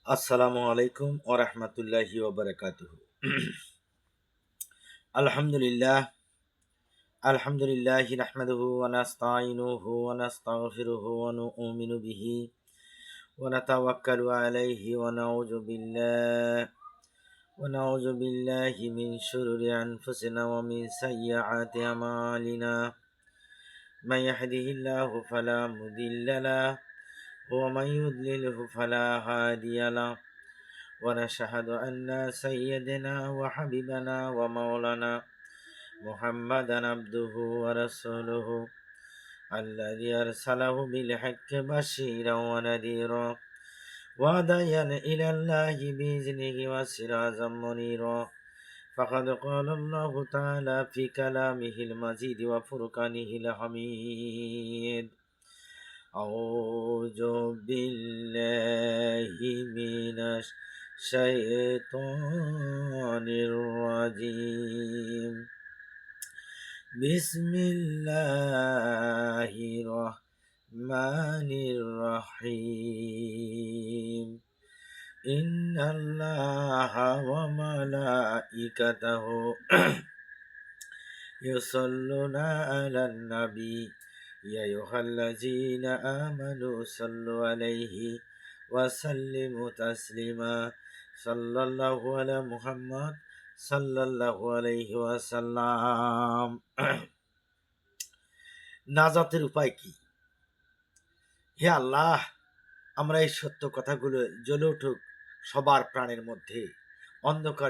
আসসালামু আলাইকুম ওয়া রাহমাতুল্লাহি ওয়া বারাকাতুহু। আলহামদুলিল্লাহ আলহামদুলিল্লাহি নাহমাদুহু ওয়া নাস্তাঈনুহু ওয়া নাস্তাগফিরুহু ওয়া নু'মিনু বিহি ওয়া নাতাওয়াক্কালু আলাইহি ওয়া নাউযু বিল্লাহি মিন শুরুরি আনফুসিনা ওয়া মিন সাইয়্যাতি আমালিনা। মান ইয়াহদিহিল্লাহু ফালা মুদিল্লা লাহু ওয়া মান ইউদ্লিলহু ফালা হাদিয়া লাহু। ونشهد أن سيدنا وحبيبنا ومولانا محمدا عبده ورسوله الذي أرسله بالحق بشيرا ونذيرا وداعيا إلى الله بإذنه وسراجا منيرا. فقد قال الله تعالى في كلامه المجيد وفرقانه الحميد: أعوذ بالله من الشيطان الرجيم. بسم الله الرحمن الرحيم. إن الله وملائكته يصلون على النبي يا أيها الذين آمنوا صلوا عليه وسلموا تسليما. صلى الله على محمد সাল্লাল্লাহু আলাইহি ওয়াসাল্লাম। নাজাতের উপায় কি? হে আল্লাহ, আমরা এই সত্য কথাগুলো জ্বলে উঠুক সবার প্রাণের মধ্যে। অন্ধকার